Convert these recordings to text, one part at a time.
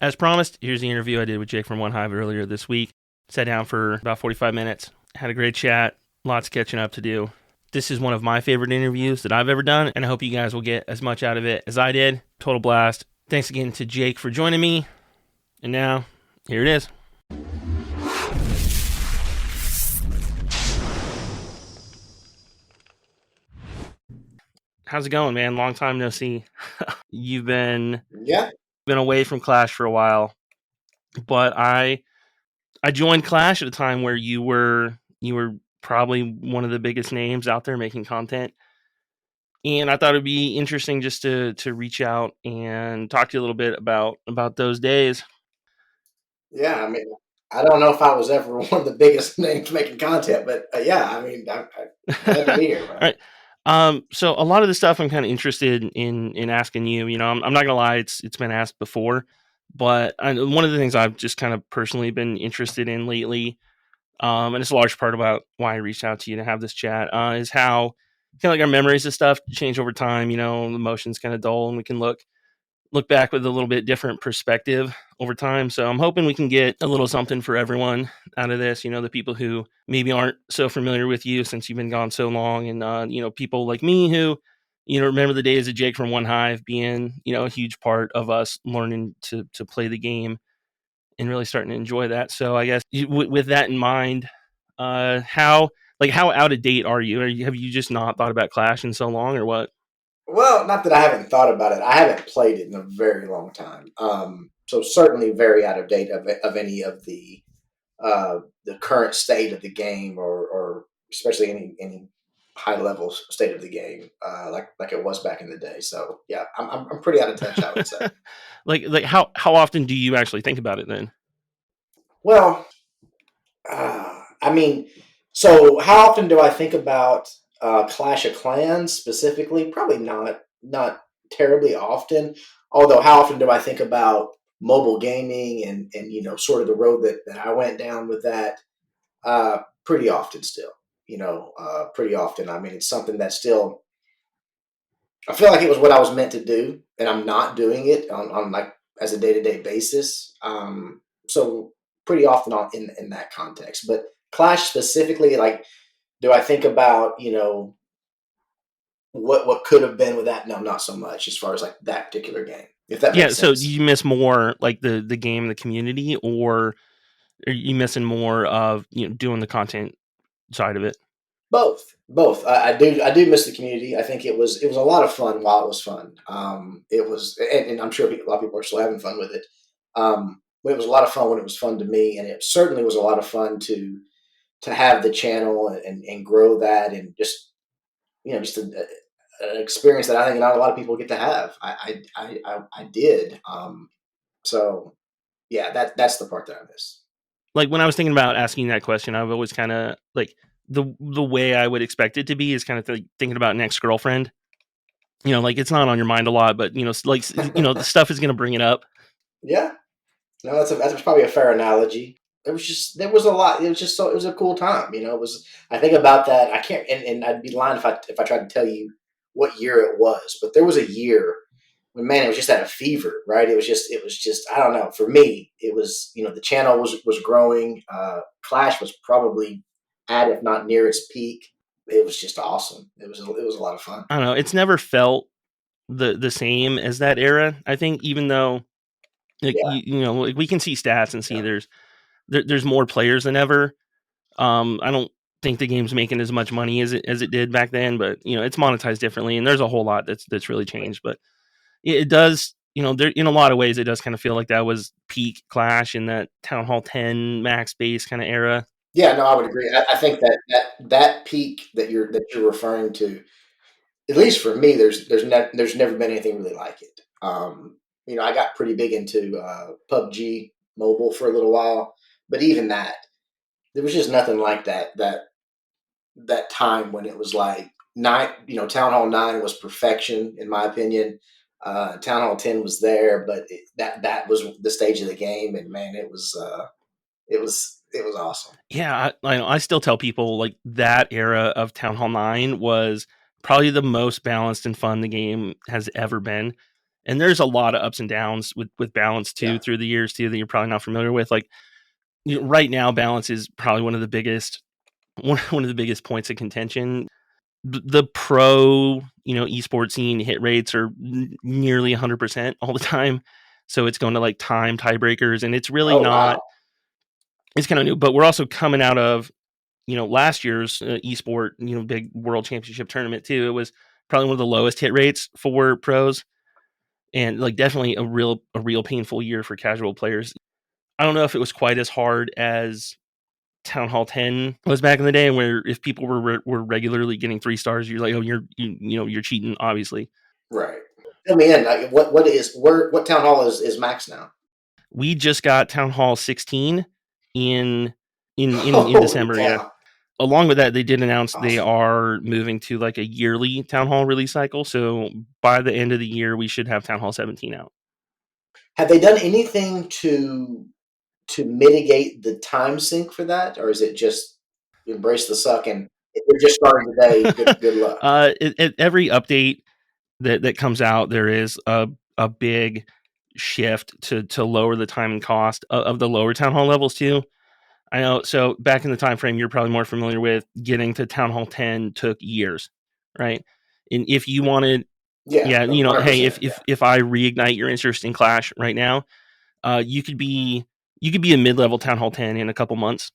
As promised, here's the interview I did with Jake from OneHive earlier this week. Sat down for about 45 minutes, had a great chat, lots of catching up to do. This is one of my favorite interviews that I've ever done, and I hope you guys will get as much out of it as I did. Total blast. Thanks again to Jake for joining me. And now, here it is. How's it going, man? Long time no see. You've been away from Clash for a while, but I joined Clash at a time where you were probably one of the biggest names out there making content. And I thought it'd be interesting just to reach out and talk to you a little bit about those days. Yeah, I mean, I don't know if I was ever one of the biggest names making content, but yeah, I mean, I'm glad to be here, All man. right. So a lot of the stuff I'm kind of interested in asking you. You know, I'm not gonna lie, it's been asked before, but one of the things I've just kind of personally been interested in lately, and it's a large part about why I reached out to you to have this chat, is how kind of like our memories of stuff change over time. You know, the emotions kind of dull, and we can look back with a little bit different perspective over time. So I'm hoping we can get a little something for everyone out of this. You know, the people who maybe aren't so familiar with you since you've been gone so long, and you know, people like me who, you know, remember the days of Jake from OneHive being, you know, a huge part of us learning to play the game and really starting to enjoy that. So I guess with that in mind, how out of date are you? Have you just not thought about Clash in so long, or what? Well, not that I haven't thought about it. I haven't played it in a very long time. So certainly very out of date of any of the current state of the game, or especially any high level state of the game, like it was back in the day. So yeah, I'm pretty out of touch, I would say. Like how often do you actually think about it then? Well, I mean, so how often do I think about Clash of Clans specifically? Probably not terribly often. Although, how often do I think about mobile gaming and sort of the road that I went down with that? Pretty often still. Pretty often. I mean, it's something that still I feel like it was what I was meant to do, and I'm not doing it on like as a day to day basis. So pretty often in that context, but Clash specifically, like, do I think about what could have been with that? No, not so much as far as like that particular game, if that Yeah, makes so do sense. you miss more like the game, the community, or are you missing more of, you know, doing the content side of it? Both. I do miss the community. I think it was a lot of fun while it was fun. It was, and I'm sure a lot of people are still having fun with it. But it was a lot of fun when it was fun to me, and it certainly was a lot of fun to have the channel and grow that, and just an experience that I think not a lot of people get to have. I did. So yeah, that's the part that I miss. Like when I was thinking about asking that question, I've always kind of like the way I would expect it to be is kind of thinking about an ex-girlfriend. You know, like it's not on your mind a lot, but you know, like you know, the stuff is going to bring it up. Yeah, no, that's probably a fair analogy. There was a lot. It was just so it was a cool time. It was. I think about that. I can't, and I'd be lying if I tried to tell you what year it was. But there was a year when, man, it was just at a fever, right? It was just I don't know. For me, it was, the channel was growing. Clash was probably at, if not near, its peak. It was just awesome. It was a lot of fun. I don't know. It's never felt the same as that era. I think even though like Yeah, you know, like we can see stats and see yeah, there's more players than ever. I don't think the game's making as much money as it did back then, but you know, it's monetized differently, and there's a whole lot that's really changed. But it does, you know, there in a lot of ways, it does kind of feel like that was peak Clash in that Town Hall 10 max base kind of era. yeah. No, I would agree. I think that peak that you're referring to, at least for me, there's never been anything really like it. I got pretty big into PUBG Mobile for a little while, but even that, there was just nothing like that time when it was like nine. Town Hall 9 was perfection in my opinion. Town Hall 10 was there, but that was the stage of the game, and man, it was awesome. Yeah, I still tell people like that era of Town Hall 9 was probably the most balanced and fun the game has ever been. And there's a lot of ups and downs with balance too Yeah. through the years too that you're probably not familiar with. Like right now, balance is probably one of the biggest points of contention. The pro esports scene hit rates are nearly 100% all the time, so it's going to like time tiebreakers, and it's really Oh not. wow. It's kind of new, but we're also coming out of last year's esport big world championship tournament too. It was probably one of the lowest hit rates for pros, and like definitely a real painful year for casual players. I don't know if it was quite as hard as Town Hall 10 was back in the day, where if people were regularly getting 3 stars, you're like, oh, you're cheating, obviously. Right. Fill me in. Like, what town hall is max now? We just got Town Hall 16 in in Holy December, yeah. cow! Along with that, they did announce they Awesome. are moving to like a yearly Town Hall release cycle. So by the end of the year, we should have Town Hall 17 out. Have they done anything to mitigate the time sink for that, or is it just embrace the suck and if you're just starting today, good luck? Every update that comes out, there is a big shift to lower the time and cost of the lower Town Hall levels too. I know. So back in the time frame, you're probably more familiar with, getting to Town Hall 10 took years, right? And if you wanted, Yeah, yeah, hundred hey, percent. Yeah. if I reignite your interest in Clash right now, you could be a mid level Town Hall 10 in a couple months.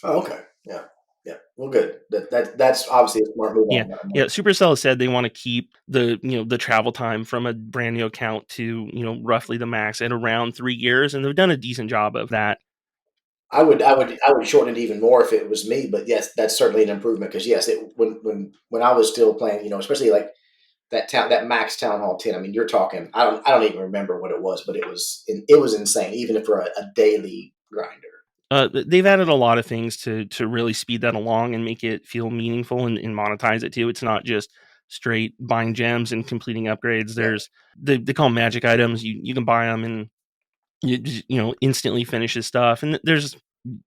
Oh, okay. Yeah. Yeah. Well, good. That's obviously a smart move Yeah, on yeah. that. Supercell has said they want to keep the travel time from a brand new account to roughly the max at around 3 years, and they've done a decent job of that. I would shorten it even more if it was me, but yes, that's certainly an improvement because yes, when I was still playing, especially like that max town hall 10. I mean, you're talking. I don't even remember what it was, but it was insane, even for a daily grinder. They've added a lot of things to really speed that along and make it feel meaningful, and monetize it too. It's not just straight buying gems and completing upgrades. Yeah, There's they call them magic items. You can buy them and instantly finishes stuff. And there's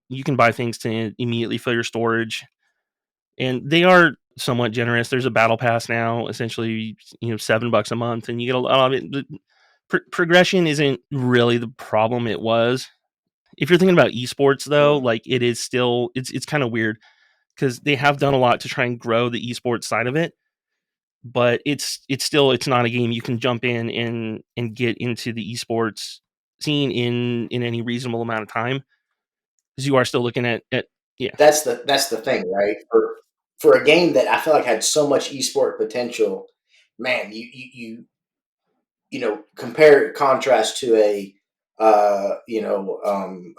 you can buy things to immediately fill your storage, and they are somewhat generous. There's a battle pass now, essentially $7 a month, and you get a lot of it. Progression isn't really the problem. It was, if you're thinking about esports though, mm, like it is still, it's kind of weird because they have done a lot to try and grow the esports side of it, but it's not a game you can jump in and get into the esports scene in any reasonable amount of time, because you are still looking at yeah. that's the thing, right? For a game that I feel like had so much esport potential, man, compare contrast to a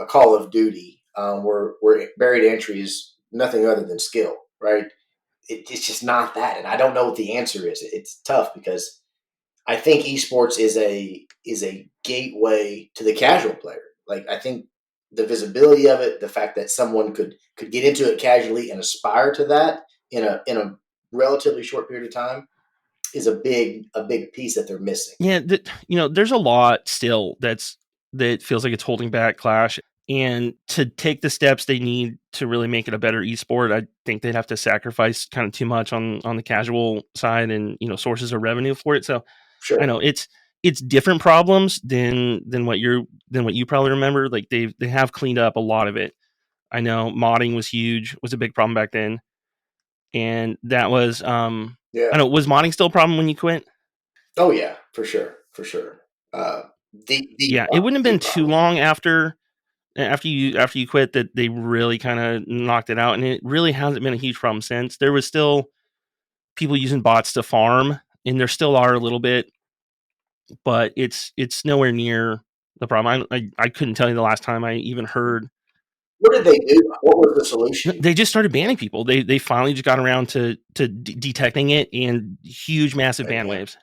Call of Duty, where buried entry is nothing other than skill, right? It's just not that, and I don't know what the answer is. It's tough because I think esports is a gateway to the casual player. Like I think the visibility of it, the fact that someone could get into it casually and aspire to that in a relatively short period of time is a big piece that they're missing. Yeah, there's a lot still that feels like it's holding back Clash, and to take the steps they need to really make it a better esport, I think they'd have to sacrifice kind of too much on the casual side, and sources of revenue for it. So I Sure. know it's different problems than what you probably remember. Like they have cleaned up a lot of it. I know modding was a big problem back then, and that was Yeah. I know, was modding still a problem when you quit? Oh yeah, for sure, for sure. Uh, the Yeah, it problem, wouldn't have the been too problem. long after you quit that they really kind of knocked it out, and it really hasn't been a huge problem since. There was still people using bots to farm, and there still are a little bit, but it's nowhere near the problem. I couldn't tell you the last time I even heard. What did they do? What was the solution? They just started banning people. They finally just got around to detecting it, and huge massive ban Amen. waves.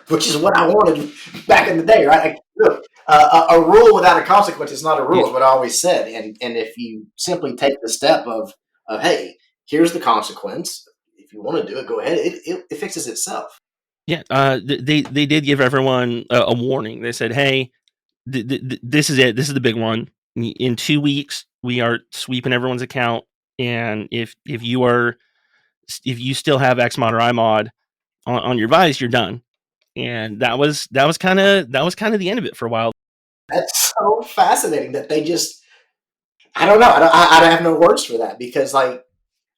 Which is what I wanted back in the day, right? Look, a rule without a consequence is not a Yeah, rule, is what I always said. And if you simply take the step of hey, here's the consequence. If you want to do it, go ahead. It fixes itself. yeah. They did give everyone a warning. They said, hey, this is it. This is the big one. In 2 weeks, we are sweeping everyone's account, and if you still have Xmod or iMod on your device, you're done. and that was kind of the end of it for a while. That's so fascinating that they just. I don't know. I don't have no words for that because, like,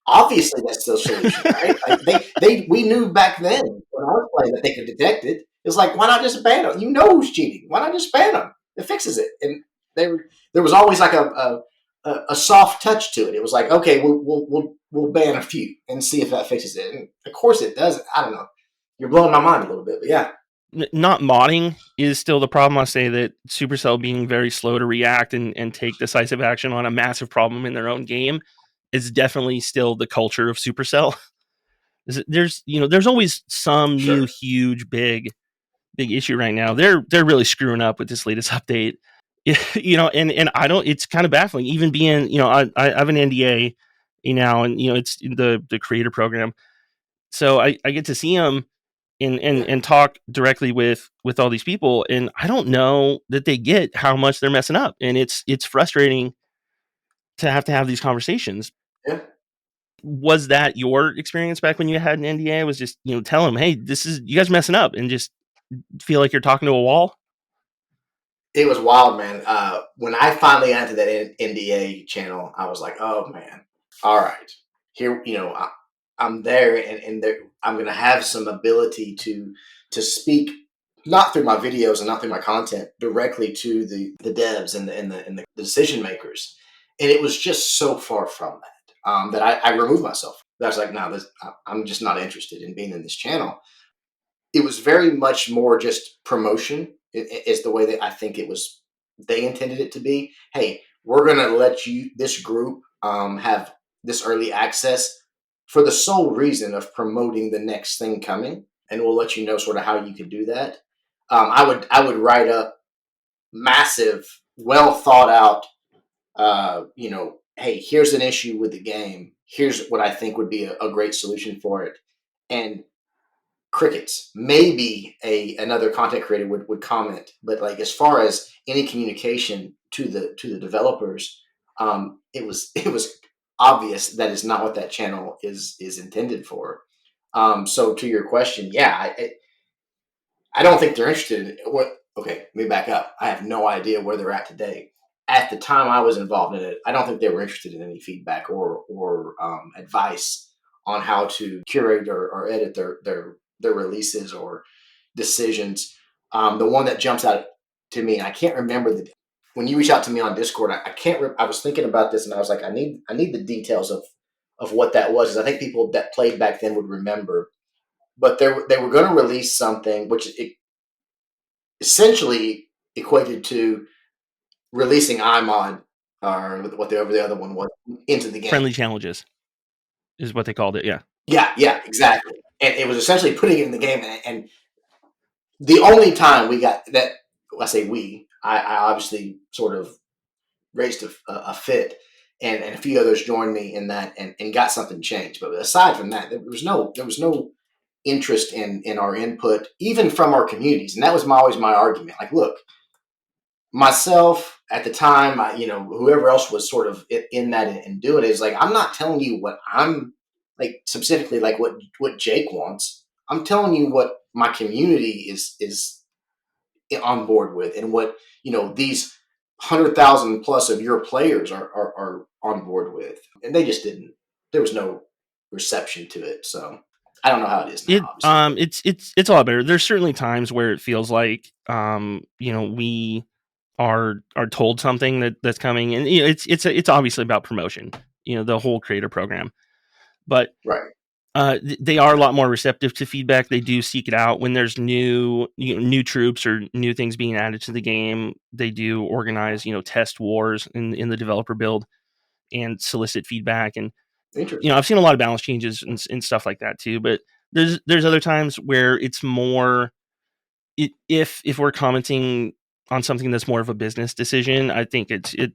obviously that's the solution, right? Like we knew back then when I was playing that they could detect it. It's like, why not just ban them? You know who's cheating. Why not just ban them? It fixes it. And there was always like a soft touch to it. It was like, okay, we'll ban a few and see if that fixes it. And of course it does. I don't know. You're blowing my mind a little bit, but yeah. Not modding is still the problem. I say that Supercell being very slow to react and take decisive action on a massive problem in their own game is definitely still the culture of Supercell. There's always some new Sure. huge big issue right now. They're really screwing up with this latest update. And I don't. It's kind of baffling. Even being, I have an NDA now, and it's the creator program, so I get to see them and Yeah. and talk directly with all these people, and I don't know that they get how much they're messing up, and it's frustrating to have these conversations. Yeah. Was that your experience back when you had an NDA? Was just tell them, hey, this is you guys are messing up, and just feel like you're talking to a wall? It was wild, man. When I finally entered that NDA channel, I was like, "Oh man, all right, here, I'm there, and there, I'm going to have some ability to speak, not through my videos and not through my content, directly to the devs and the decision makers." And it was just so far from that that I removed myself. I was like, "No, I'm just not interested in being in this channel." It was very much more just promotion is the way that I think it was they intended it to be. Hey, we're going to let you this group have this early access for the sole reason of promoting the next thing coming, and we'll let you know sort of how you can do that. I would write up massive, well thought out. Hey, here's an issue with the game. Here's what I think would be a great solution for it, and crickets. Maybe a another content creator would comment, but like as far as any communication to the developers, it was obvious that is not what that channel is intended for. So to your question, yeah, I don't think they're interested in what. Okay, let me back up. I have no idea where they're at today. At the time I was involved in it, I don't think they were interested in any feedback or advice on how to curate or edit their releases or decisions. The one that jumps out to me, and I can't remember when you reach out to me on Discord. I can't. I was thinking about this, and I was like, I need the details of what that was, because I think people that played back then would remember. But they were going to release something which it essentially equated to releasing iMod or whatever the other one was into the game. Friendly challenges is what they called it. Yeah. Yeah, yeah, exactly. And it was essentially putting it in the game. And the only time we got that, I say we, I obviously sort of raised a fit, and a few others joined me in that, and got something changed. But aside from that, there was no interest in our input, even from our communities. And that was always my argument. Like, look, myself at the time, whoever else was sort of in that and doing it is like, I'm not telling you what I'm like specifically like what Jake wants. I'm telling you what my community is on board with, and what these 100,000 plus of your players are on board with, and they just didn't. There was no reception to it, so I don't know how it is now, It obviously, but it's a lot better. There's certainly times where it feels like we are told something that's coming, and it's obviously about promotion, the whole creator program. But right, they are a lot more receptive to feedback. They do seek it out when there's new troops or new things being added to the game. They do organize test wars in the developer build and solicit feedback. And interesting. I've seen a lot of balance changes and stuff like that too. But there's other times where it's more if we're commenting on something that's more of a business decision. I think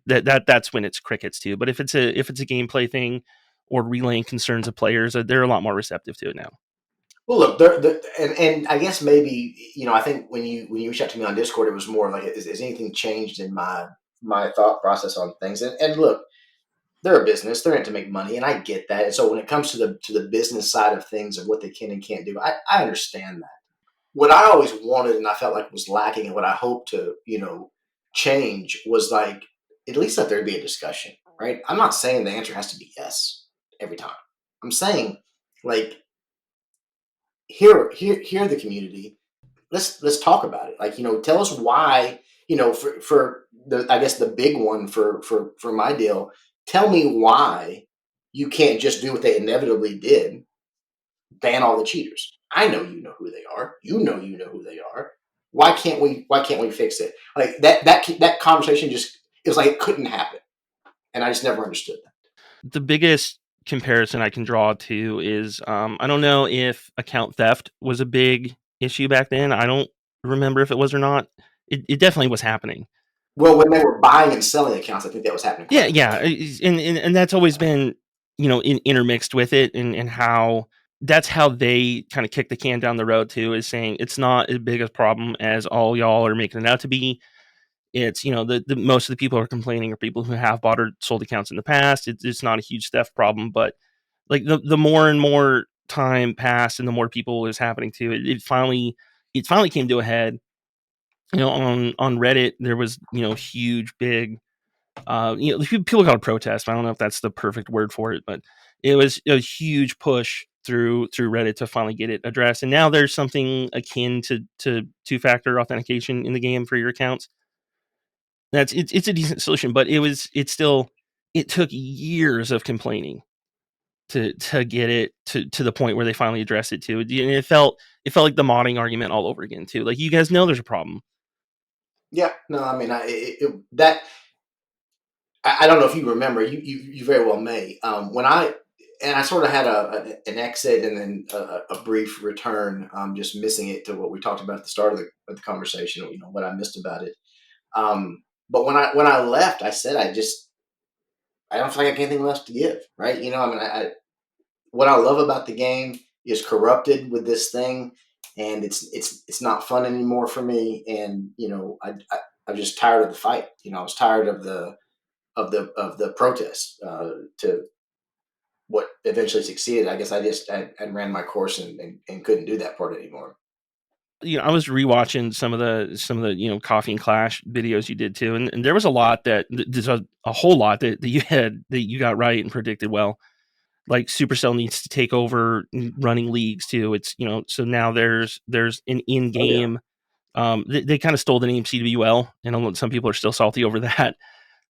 that's when it's crickets too. But if it's a gameplay thing or relaying concerns of players, they're a lot more receptive to it now. Well, look, and I guess maybe I think when you reached out to me on Discord, it was more like, is anything changed in my thought process on things? And look, they're a business; they're in it to make money, and I get that. And so when it comes to the business side of things of what they can and can't do, I understand that. what I always wanted and I felt like was lacking, and what I hope to, change was like at least let there be a discussion, right? I'm not saying the answer has to be yes every time. I'm saying like hear the community. Let's talk about it. Like, tell us why, for the I guess the big one for my deal, tell me why you can't just do what they inevitably did, ban all the cheaters. I know who they are. You know who they are. Why can't we fix it? Like that conversation just it was like it couldn't happen. And I just never understood that. The biggest comparison I can draw to is I don't know if account theft was a big issue back then. I don't remember if it was or not. It definitely was happening. Well, when they were buying and selling accounts, I think that was happening Yeah, quite a yeah, bit. and that's always been intermixed with it, and how that's how they kind of kick the can down the road too, is saying it's not as big a problem as all y'all are making it out to be. It's the most of the people who are complaining are people who have bought or sold accounts in the past. It's not a huge theft problem, but like the more and more time passed and the more people it was happening to, it finally came to a head. On Reddit there was huge big people call it protest. I don't know if that's the perfect word for it, but it was a huge push through Reddit to finally get it addressed. And now there's something akin to two-factor authentication in the game for your accounts. It's a decent solution, but it took years of complaining to get it to the point where they finally addressed it too. And it felt like the modding argument all over again too. Like, you guys know there's a problem. Yeah, no, I mean, that I don't know if you remember. You very well may. When I sort of had an exit and then a brief return, just missing it to what we talked about at the start of the conversation. What I missed about it. But when I left, I said I don't feel like I have anything left to give. Right? I mean, what I love about the game is corrupted with this thing, and it's not fun anymore for me. And I'm just tired of the fight. I was tired of the protests to what eventually succeeded. I guess I ran my course and couldn't do that part anymore. I was rewatching some of the Coffee and Clash videos you did too, and there was a lot there's a whole lot that you had that you got right and predicted well. Like, Supercell needs to take over running leagues too. It's so now there's an in Oh yeah, game. They kind of stole the name CWL, and some people are still salty over that.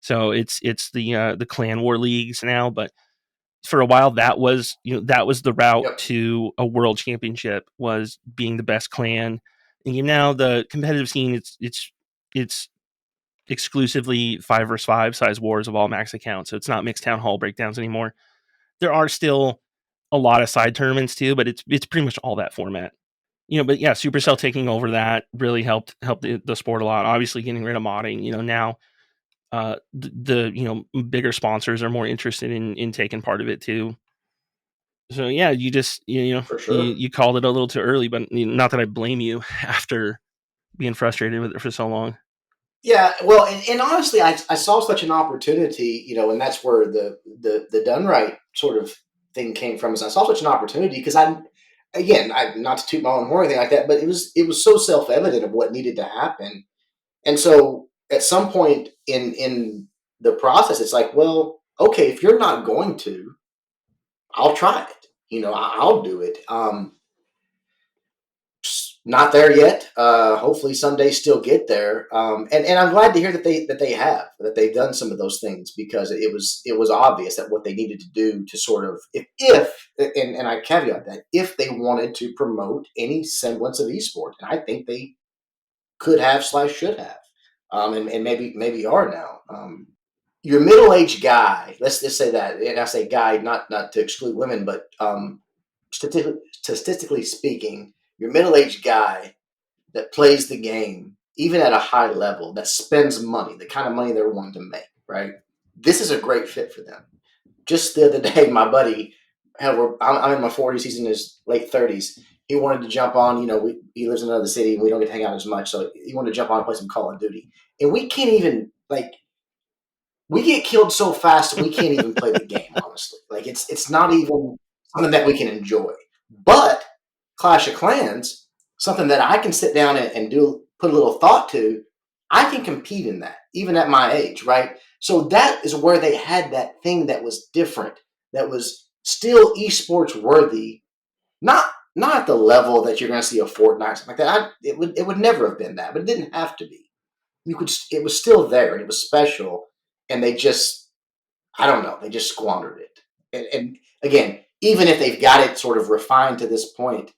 So it's the clan war leagues now, but for a while that was the route yep, to a world championship, was being the best clan. And now the competitive scene, it's exclusively 5 versus 5 size wars of all max accounts, so it's not mixed town hall breakdowns anymore. There are still a lot of side tournaments too, but it's pretty much all that format. But yeah, Supercell right. taking over that really helped the sport a lot. Obviously, getting rid of modding, now the bigger sponsors are more interested in taking part of it too. So yeah, you just For you, sure. you called it a little too early, but not that I blame you after being frustrated with it for so long. Yeah, well, and honestly, I saw such an opportunity, and that's where the DunRite sort of thing came from. Is I saw such an opportunity because I not to toot my own horn or anything like that, but it was so self evident of what needed to happen. And so at some point in the process, it's like, well, okay, if you're not going to, I'll try it. I'll do it. Not there yet. Hopefully someday still get there. And I'm glad to hear that they've done some of those things, because it was obvious that what they needed to do to sort of, if and I caveat that, if they wanted to promote any semblance of esports, and I think they could have / should have, and maybe are now. Your middle aged guy, let's just say that, and I say guy not to exclude women, but statistically speaking, your middle aged guy that plays the game, even at a high level, that spends money, the kind of money they're wanting to make, right? This is a great fit for them. Just the other day, my buddy, I'm in my 40s, he's in his late 30s. He wanted to jump on, he lives in another city and we don't get to hang out as much. So he wanted to jump on and play some Call of Duty. And we can't even, like, we get killed so fast that we can't even play the game, honestly. Like, it's not even something that we can enjoy. But Clash of Clans, something that I can sit down and do put a little thought to, I can compete in that, even at my age, right? So that is where they had that thing that was different, that was still esports worthy, not not at the level that you're going to see a Fortnite something like that. It would never have been that, but it didn't have to be. You could it was still there and it was special, and they just I don't know they just squandered it. And again, even if they've got it sort of refined to this point,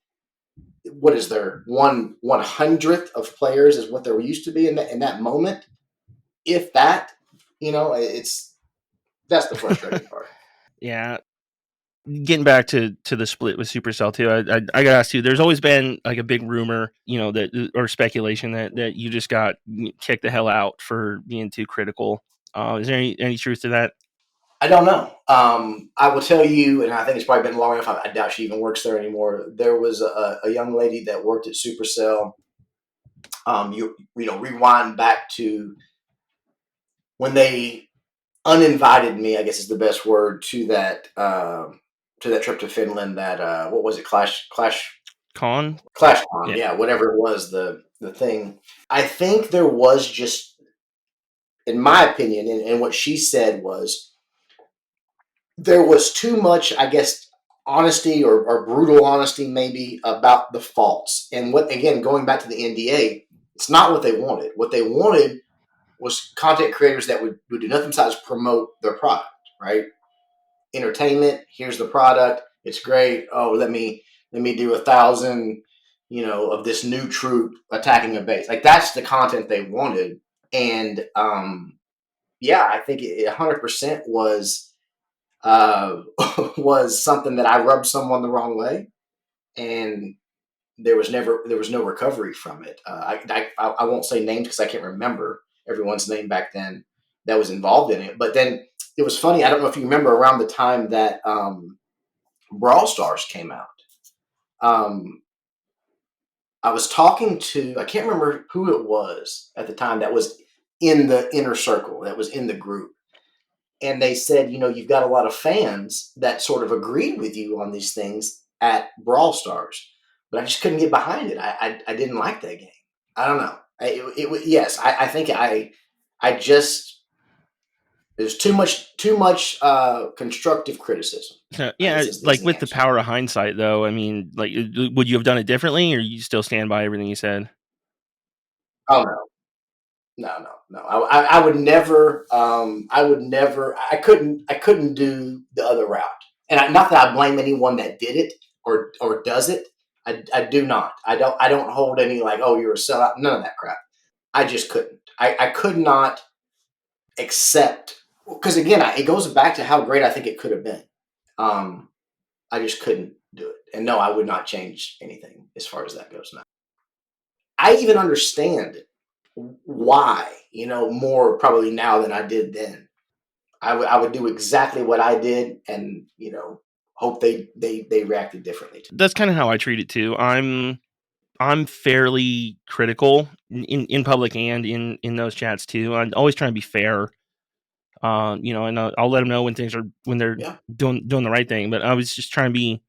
what is there 1/100th of players is what there used to be in that moment, if that, it's that's the frustrating part. Yeah, getting back to the split with Supercell too, I gotta ask you. There's always been like a big rumor, that or speculation that you just got kicked the hell out for being too critical. Is there any truth to that? I don't know. I will tell you, and I think it's probably been long enough. I doubt she even works there anymore. There was a young lady that worked at Supercell. Rewind back to when they uninvited me, I guess is the best word, to that trip to Finland. That what was it? Con? ClashCon, Yeah. yeah, whatever it was, the thing. I think there was just, in my opinion, and what she said was there was too much, I guess, honesty or brutal honesty, maybe, about the faults. And what, again, going back to the NDA, it's not what they wanted. What they wanted was content creators that would do nothing besides promote their product, right? Entertainment. Here's the product. It's great. Oh, let me do 1,000, of this new troop attacking a base. Like that's the content they wanted, and yeah, I think it 100% uh, was something that I rubbed someone the wrong way, and there was no recovery from it. I won't say names because I can't remember everyone's name back then that was involved in it. But then it was funny. I don't know if you remember around the time that Brawl Stars came out. Um, I was talking to, I can't remember who it was at the time that was in the inner circle, that was in the group. And they said, you've got a lot of fans that sort of agreed with you on these things at Brawl Stars, but I just couldn't get behind it. I didn't like that game. I don't know. Yes, I think I just, there's too much constructive criticism. So, I yeah, guess is like the with the answer. power of hindsight, though. I mean, like, would you have done it differently, or you still stand by everything you said? Oh no, no, no, no. I would never. I would never. I couldn't do the other route. And not that I blame anyone that did it or does it. I do not. I don't hold any like, oh, you're a sellout. None of that crap. I just couldn't. I could not accept, because again, it goes back to how great I think it could have been. Um, I just couldn't do it. And no, I would not change anything as far as that goes now. I even understand why, more probably now than I did then. I would do exactly what I did, and hope they reacted differently to. That's kind of how I treat it too. I'm fairly critical in public and in those chats too. I'm always trying to be fair. And I'll let them know when they're Yeah, doing the right thing. But I was just trying to be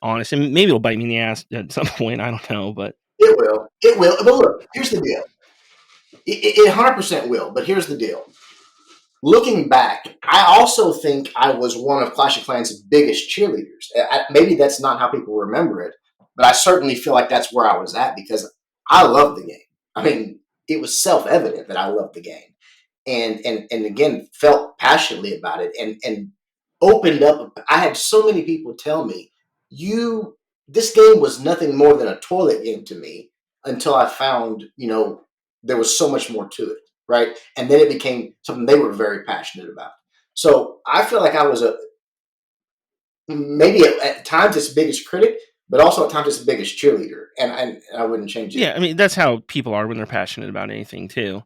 honest, and maybe it'll bite me in the ass at some point. I don't know, but it will. It will. But look, here's the deal. It 100% will. But here's the deal. Looking back, I also think I was one of Clash of Clans' biggest cheerleaders. Maybe that's not how people remember it, but I certainly feel like that's where I was at because I love the game. I mean, it was self-evident that I loved the game, and again felt passionately about it, and opened up. I had so many people tell me, "You, this game was nothing more than a toilet game to me," until I found there was so much more to it, right? And then it became something they were very passionate about. So I feel like I was maybe at times its biggest critic, but also at times its biggest cheerleader, and I wouldn't change it. yeah, I mean that's how people are when they're passionate about anything too.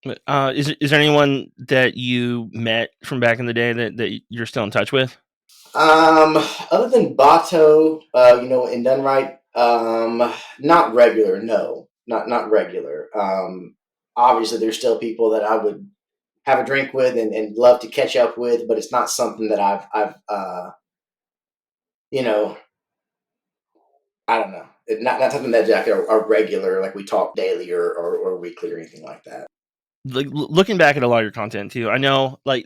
But, is there anyone that you met from back in the day that you're still in touch with? Um, Other than Bato, in DunRite, not regular. No, not regular. Obviously, there's still people that I would have a drink with and love to catch up with, but it's not something that I've you know, I don't know. Not something that's like a regular, like we talk daily or weekly or anything like that. Like looking back at a lot of your content too, I know like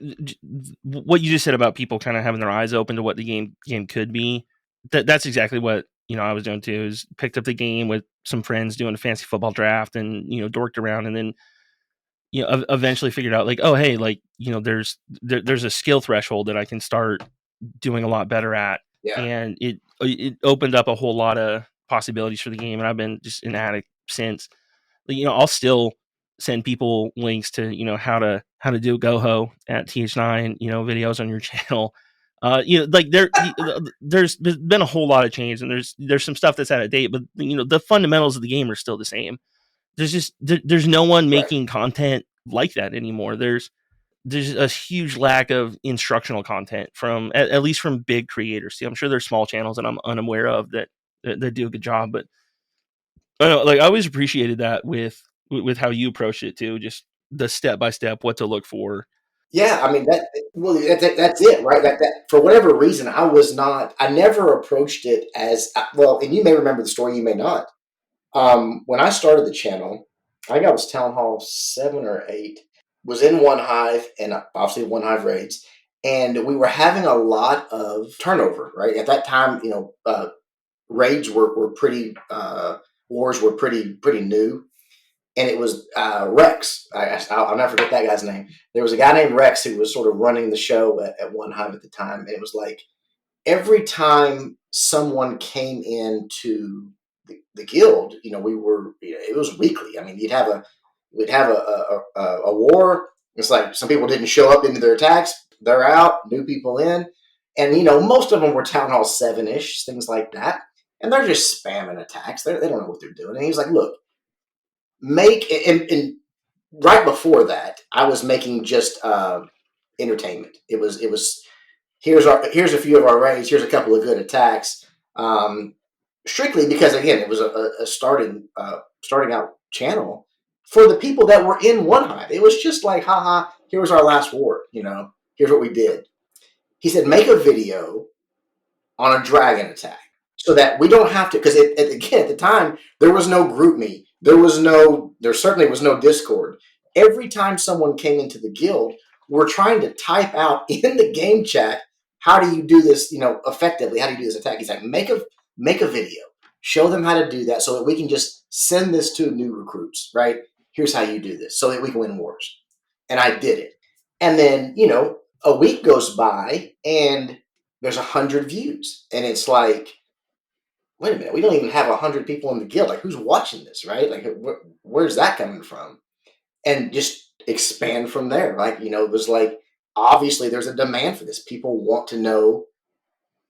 what you just said about people kind of having their eyes open to what the game could be. That's exactly what I was doing too. Is picked up the game with some friends doing a fantasy football draft, and dorked around, and then eventually figured out like, oh hey, like there's a skill threshold that I can start doing a lot better at, Yeah. and it opened up a whole lot of possibilities for the game, and I've been just an addict since. I'll still send people links to how to do goho at th9 videos on your channel. Like there's been a whole lot of change, and there's some stuff that's out of date, but the fundamentals of the game are still the same. There's no one Right. making content like that anymore. There's a huge lack of instructional content from at least from big creators. See, I'm sure there's small channels that I'm unaware of that do a good job, but I know, like I always appreciated that with how you approach it too, just the step by step, what to look for. Yeah, I mean that's it, right? That for whatever reason, I never approached it as well. And you may remember the story, you may not. When I started the channel, I think I was Town Hall 7 or 8. Was in OneHive and obviously OneHive raids, and we were having a lot of turnover. Right at that time, raids were pretty wars were pretty new, and it was Rex. I'll never forget that guy's name. There was a guy named Rex who was sort of running the show at OneHive at the time, and it was like every time someone came into the guild, it was weekly. I mean, we'd have a war. It's like some people didn't show up into their attacks. They're out, new people in. And, most of them were Town Hall 7-ish, things like that. And they're just spamming attacks. They don't know what they're doing. And he was like, look, and right before that, I was making just entertainment. It was here's a few of our raids. Here's a couple of good attacks. Strictly because again, it was a starting out channel for the people that were in OneHive. It was just like, haha, here was our last war. Here's what we did. He said, make a video on a dragon attack so that we don't have to, because again, at the time, there was no group me. There certainly was no Discord. Every time someone came into the guild, we're trying to type out in the game chat, how do you do this, effectively? How do you do this attack? He's like, make a video, show them how to do that so that we can just send this to new recruits, right? Here's how you do this so that we can win wars. And I did it. And then, a week goes by and there's 100 views. And it's like, wait a minute, we don't even have 100 people in the guild. Like, who's watching this, right? Like, where's that coming from? And just expand from there. Like, it was like, obviously there's a demand for this. People want to know,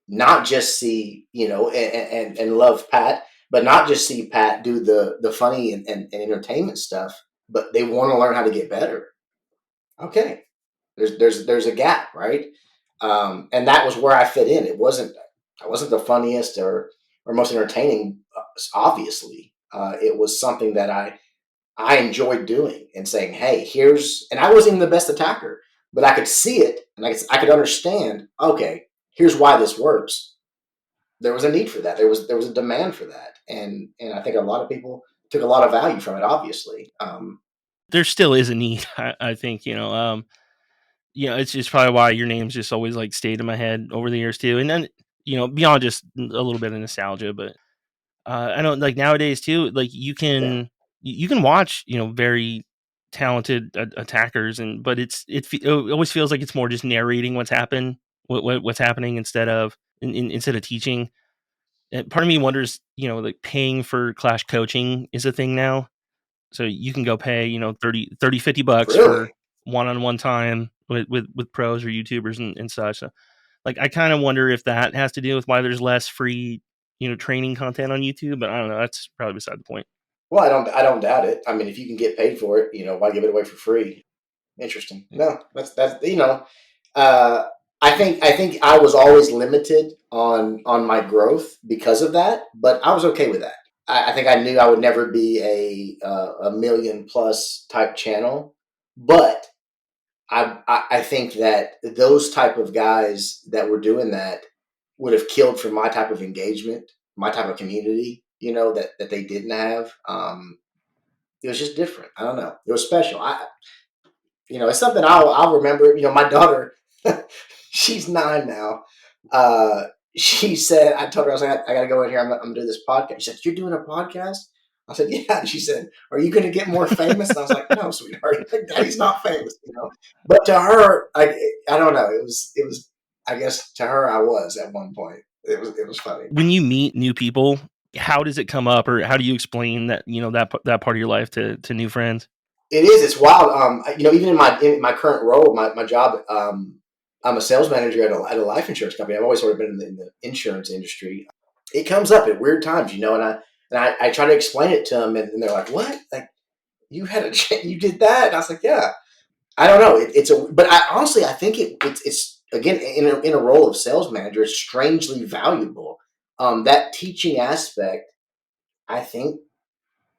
not just see, and love Pat, but not just see Pat do the funny and entertainment stuff, but they want to learn how to get better. Okay, there's a gap, right? And that was where I fit in. I wasn't the funniest or most entertaining, obviously. It was something that I enjoyed doing and saying, hey, and I wasn't even the best attacker, but I could see it and I could understand, okay, here's why this works. There was a need for that. There was a demand for that. And I think a lot of people took a lot of value from it, obviously. There still is a need. I think it's just probably why your name's just always like stayed in my head over the years too. And then beyond just a little bit of nostalgia, but I know like nowadays too, like Yeah. you can watch very talented attackers, but it always feels like it's more just narrating what's happening instead of teaching. And part of me wonders, like paying for Clash coaching is a thing now. So you can go pay, 30 50 bucks for Really? one-on-one time with pros or YouTubers and such. So, like, I kind of wonder if that has to do with why there's less free, training content on YouTube. But I don't know. That's probably beside the point. Well, I don't doubt it. I mean, if you can get paid for it, why give it away for free? Interesting. Yeah. No, that's uh, I think I was always limited on my growth because of that, but I was okay with that. I think I knew I would never be a million plus type channel, but I think that those type of guys that were doing that would have killed for my type of engagement, my type of community. that they didn't have. It was just different. I don't know. It was special. It's something I'll remember. My daughter, she's 9 now. She said, I told her, I was like, I got to go in here. I'm going to do this podcast. She said, "You're doing a podcast?" I said, "Yeah." And she said, "Are you going to get more famous?" And I was like, "No, sweetheart. Daddy's not famous. But to her, I don't know. It was. I guess to her, I was at one point. It was funny. When you meet new people, how does it come up, or how do you explain that that part of your life to new friends? It is. It's wild. Even in my current role, my job, I'm a sales manager at a life insurance company. I've always sort of been in the insurance industry. It comes up at weird times, and I try to explain it to them, and they're like, "What? Like you had you did that?" And I was like, "Yeah." I don't know. But I honestly, I think it's again in a role of sales manager, it's strangely valuable. That teaching aspect, I think,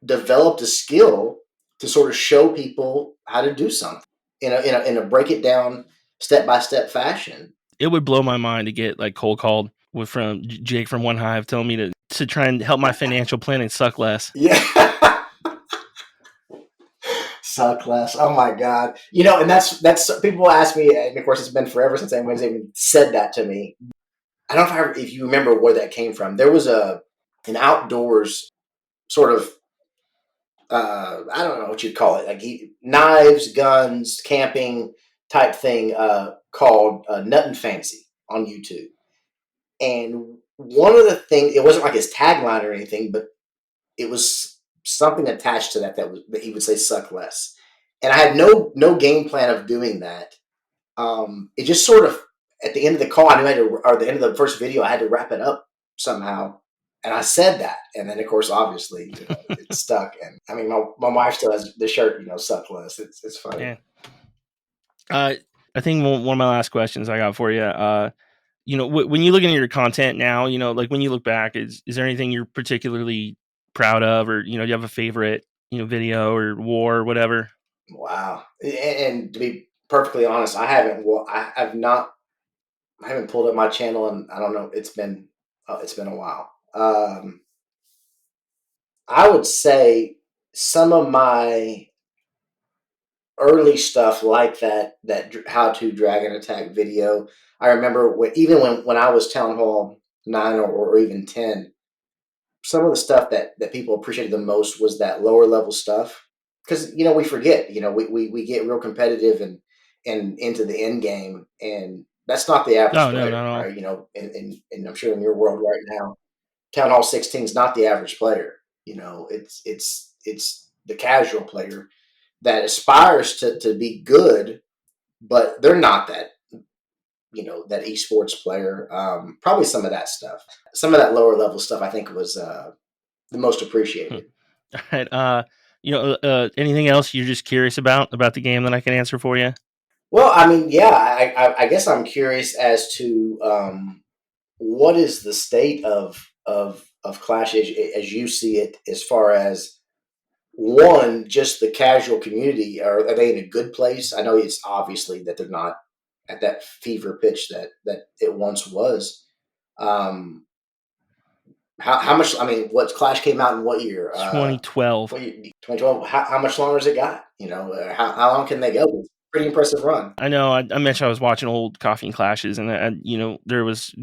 developed a skill to sort of show people how to do something in a break it down step by step fashion. It would blow my mind to get like cold called from Jake from OneHive telling me to try and help my financial planning suck less. Yeah. Suck less. Oh my god. And that's people ask me, and of course it's been forever since anyone's even said that to me. I don't know if you remember where that came from. There was an outdoors sort of I don't know what you'd call it, like knives, guns, camping type thing called Nut and Fancy on YouTube. And one of the things, it wasn't like his tagline or anything, but it was something attached to that he would say "suck less." And I had no game plan of doing that. It just sort of at the end of the call, I knew I had to, or the end of the first video, I had to wrap it up somehow. And I said that, and then of course, obviously, it stuck. And I mean, my wife still has the shirt, "suck less." It's funny. Yeah. I think one of my last questions I got for you. When you look into your content now, like when you look back, is there anything you're particularly proud of, or do you have a favorite video or war or whatever? Wow. And to be perfectly honest, I haven't. Well, I've not. I haven't pulled up my channel, and I don't know. It's been a while. I would say some of my early stuff like that how to dragon attack video. I remember even when I was Town Hall 9 or even 10, some of the stuff that people appreciated the most was that lower level stuff, because we forget, we get real competitive and into the end game, and that's not the average No, no, player, not at all. right? And I'm sure in your world right now, Town Hall 16 is not the average player. It's the casual player that aspires to be good, but they're not that esports player. Probably some of that stuff, some of that lower level stuff, I think was the most Hmm. appreciated. All right. Anything else you're just curious about the game that I can answer for you? Well, I mean, yeah, I guess I'm curious as to what is the state of Clash as you see it, as far as one, just the casual community. Are they in a good place? I know it's obviously that they're not at that fever pitch that it once was. Um, how much? I mean, what Clash came out in what year? 2012. 2012. How much longer has it got? How long can they go? It's a pretty impressive run. I know. I mentioned I was watching old Coffee and Clashes, and there was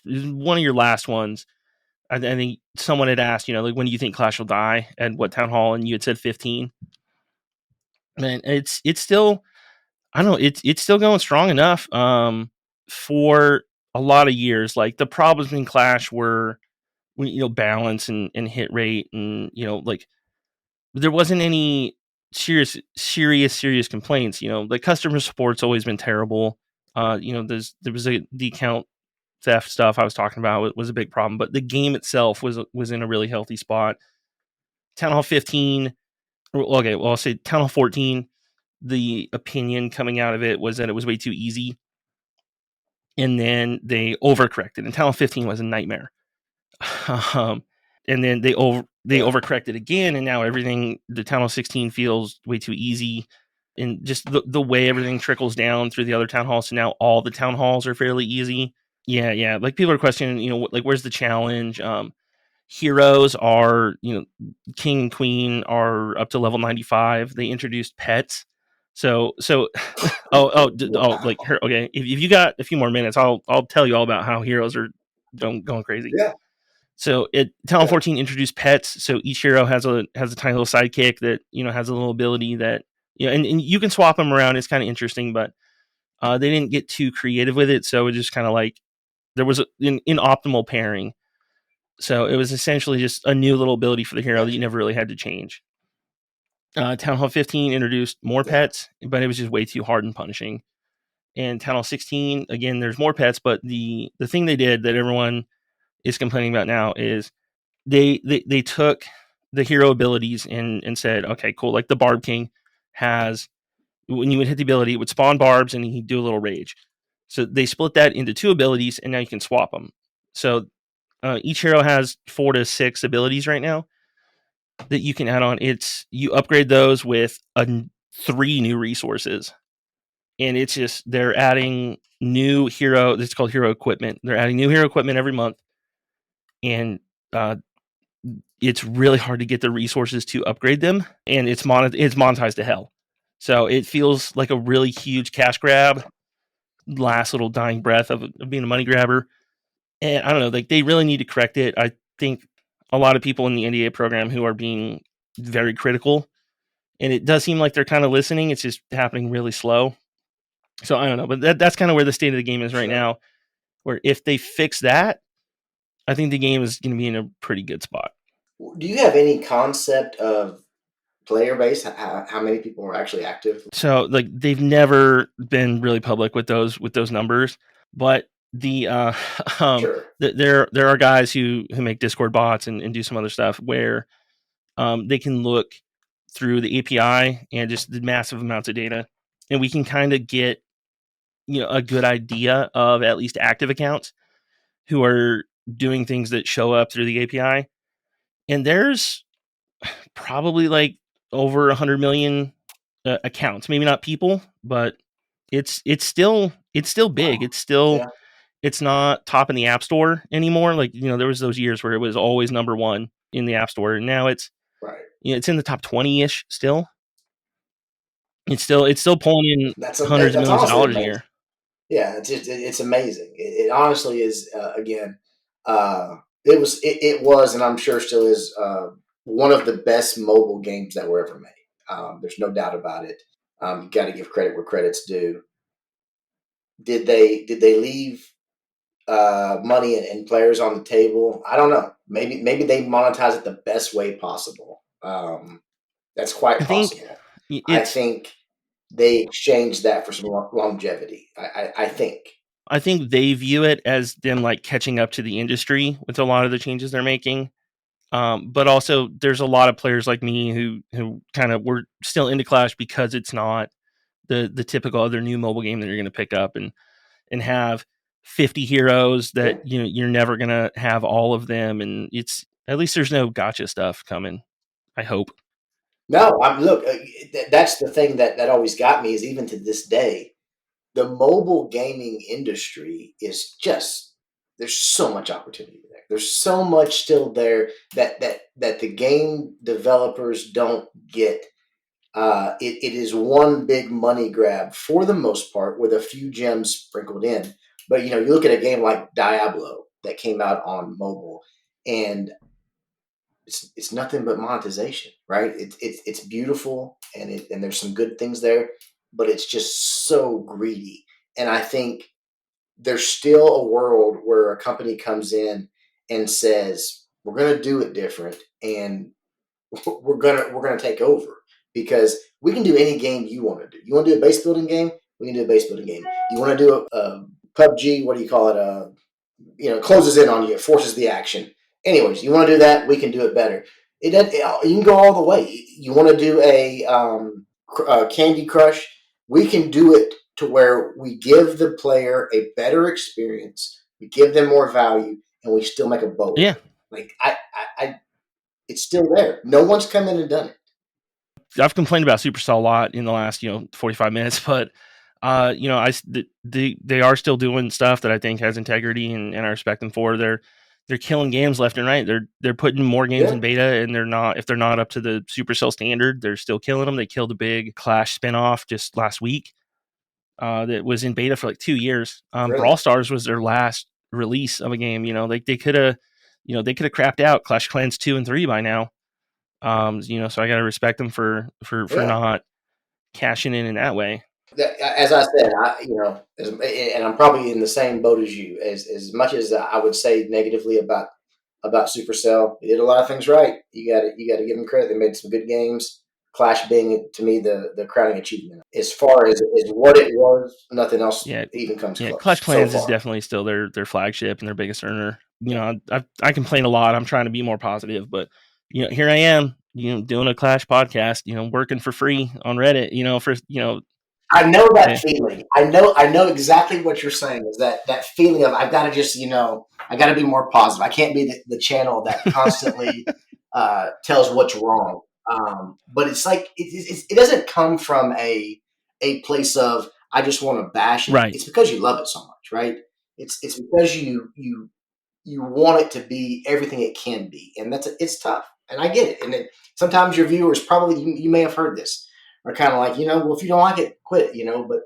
one of your last ones. I think someone had asked, like, when do you think Clash will die, and what town hall, and you had said 15. Man, it's still, I don't know, it's still going strong enough. For a lot of years, like the problems in Clash were, balance and hit rate, and like there wasn't any serious complaints. Like customer support's always been terrible. There was the account theft stuff I was talking about was a big problem, but the game itself was in a really healthy spot. Town Hall 15, okay, well, I'll say Town Hall 14. The opinion coming out of it was that it was way too easy, and then they overcorrected. And Town Hall 15 was a nightmare. um, and then they Yeah. overcorrected again, and now the Town Hall 16 feels way too easy, and just the way everything trickles down through the other town halls. So now all the town halls are fairly easy. Yeah, yeah. Like people are questioning, like where's the challenge? heroes are, king and queen are up to level 95. They introduced pets. So like Wow. here, okay, if you got a few more minutes, I'll tell you all about how heroes are going crazy. Yeah. So Talon Yeah. 14 introduced pets. So each hero has a tiny little sidekick that has a little ability that and you can swap them around. It's kind of interesting, but they didn't get too creative with it. So it just kind of like there was an optimal pairing. So it was essentially just a new little ability for the hero that you Gotcha. never really had to change. Town Hall 15 introduced more Yeah. pets, but it was just way too hard and punishing. And Town Hall 16, again, there's more pets, but the thing they did that everyone is complaining about now is they took the hero abilities and said, okay, cool. Like the Barb King has, when you would hit the ability, it would spawn barbs and he'd do a little rage. So they split that into two abilities, and now you can swap them. So each hero has 4 to 6 abilities right now that you can add on. It's you upgrade those with 3 new resources, and it's just they're adding new hero. It's called hero equipment. They're adding new hero equipment every month, and uh, it's really hard to get the resources to upgrade them, and it's monetized to hell. So it feels like a really huge cash grab, last little dying breath of being a money grabber. And I don't know, like they really need to correct it. I think a lot of people in the NDA program who are being very critical, and it does seem like they're kind of listening. It's just happening really slow. So I don't know, but that's kind of where the state of the game is right Sure. now. Where if they fix that, I think the game is going to be in a pretty good spot. Do you have any concept of player base? How many people are actually active? So like they've never been really public with those numbers, but the um Sure. there are guys who make Discord bots and do some other stuff where they can look through the API and just the massive amounts of data, and we can kind of get a good idea of at least active accounts who are doing things that show up through the API. And there's probably like over 100 million accounts, maybe not people, but it's still big. Wow. Yeah. It's not top in the app store anymore. Like there was those years where it was always number one in the app store, and now Right. it's in the top 20ish still. It's still pulling in hundreds of That's millions of honestly dollars a amazing. year. Yeah, it's amazing. It honestly is. Again, it was, and I'm sure still is one of the best mobile games that were ever made. There's no doubt about it. You got to give credit where credit's due. Did they leave money and players on the table? I don't know. Maybe they monetize it the best way possible. That's I quite think possible. I it's think they exchanged that for some longevity. I think. I think they view it as them like catching up to the industry with a lot of the changes they're making. But also, there's a lot of players like me who kind of were still into Clash because it's not the typical other new mobile game that you're going to pick up and have 50 heroes that Yeah. you're never going to have all of them, and it's at least there's no gotcha stuff coming. I hope. No, look. That's the thing that always got me is even to this day, the mobile gaming industry is just there's so much opportunity there. There's so much still there that the game developers don't get. It is one big money grab for the most part, with a few gems sprinkled in. But you look at a game like Diablo that came out on mobile, and it's nothing but monetization, right? It's beautiful, and there's some good things there, but it's just so greedy. And I think there's still a world where a company comes in and says we're going to do it different, and we're gonna take over, because we can do any game you want to do. You want to do a base building game? We can do a base building game. You want to do a PUBG? What do you call it? Closes in on you, forces the action. Anyways, you want to do that? We can do it better. You can go all the way. You want to do a Candy Crush? We can do it to where we give the player a better experience. We give them more value, and we still make a boat of Yeah, it. Like it's still there. No one's come in and done it. I've complained about Supercell a lot in the last 45 minutes, but they are still doing stuff that I think has integrity and I respect them for. they're killing games left and right. They're putting more games Yeah, in beta, and if they're not up to the Supercell standard, they're still killing them. They killed a big Clash spinoff just last week that was in beta for like 2 years. really. Brawl Stars was their last release of a game. Like they could have, they could have crapped out Clash Clans 2 and 3 by now. So I got to respect them for Yeah. not cashing in that way. As I said, and I'm probably in the same boat as you. As much as I would say negatively about Supercell, they did a lot of things right. You got to give them credit. They made some good games. Clash being to me the crowning achievement. As far as what it was, nothing else Yeah, even comes yeah. Clash close so Clans is far. definitely still their flagship and their biggest earner. Yeah. I complain a lot. I'm trying to be more positive, but here I am, doing a Clash podcast. Working for free on Reddit. For I know that yeah, feeling. I know exactly what you're saying. Is that feeling of I've got to just I got to be more positive. I can't be the channel that constantly tells what's wrong. But it's like it doesn't come from a place of I just want to bash it. right. It's because you love it so much, right? It's because you want it to be everything it can be, and it's tough. And I get it. And sometimes your viewers probably you may have heard this are kind of like well, if you don't like it, quit it. But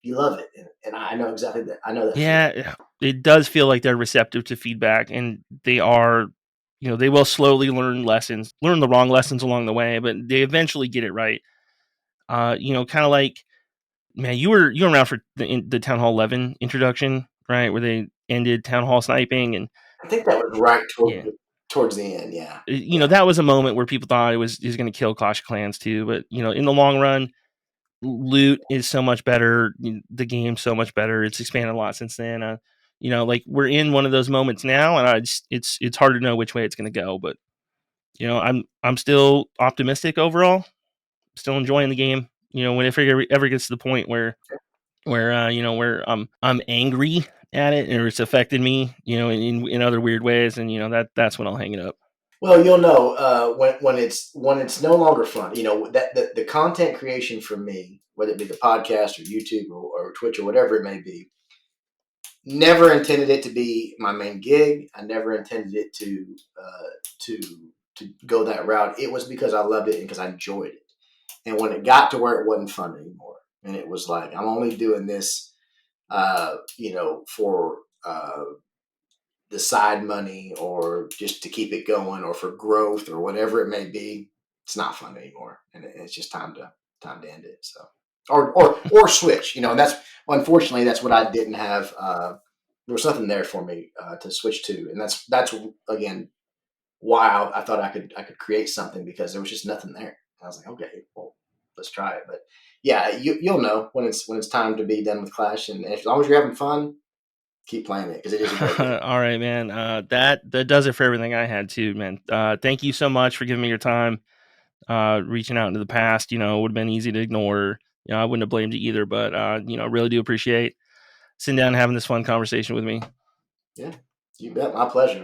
you love it, and I know exactly that. I know that feeling. Yeah, it does feel like they're receptive to feedback, and they are. They will slowly learn the wrong lessons along the way, but they eventually get it right. Kind of like, man, you were around for the Town Hall 11 introduction, right? Where they ended Town Hall sniping, and I think that was right yeah, towards the end. Yeah, yeah. that was a moment where people thought it was going to kill Clash of Clans too. But in the long run, loot is so much better. The game's so much better. It's expanded a lot since then. Like we're in one of those moments now, and it's hard to know which way it's going to go. But I'm still optimistic overall. Still enjoying the game. When it ever gets to the point where I'm angry at it or it's affected me, in other weird ways, and that's when I'll hang it up. Well, you'll know when it's no longer fun. That the content creation for me, whether it be the podcast or YouTube or Twitch or whatever it may be, never intended it to be my main gig. I never intended it to to go that route. It was because I loved it and because I enjoyed it. And when it got to where it wasn't fun anymore, and it was like I'm only doing this, for the side money or just to keep it going or for growth or whatever it may be, it's not fun anymore, and it's just time to end it. So, or switch. And that's unfortunately that's what I didn't have. There was nothing there for me to switch to, and that's again why I thought I could create something because there was just nothing there. And I was like, okay, well, let's try it. But yeah, you'll know when it's time to be done with Clash, and as long as you're having fun, keep playing it because it is a great game. All right, man. That does it for everything I had too, man. Thank you so much for giving me your time. Reaching out into the past, it would have been easy to ignore. I wouldn't have blamed you either, but really do appreciate sitting down and having this fun conversation with me. Yeah, you bet. My pleasure.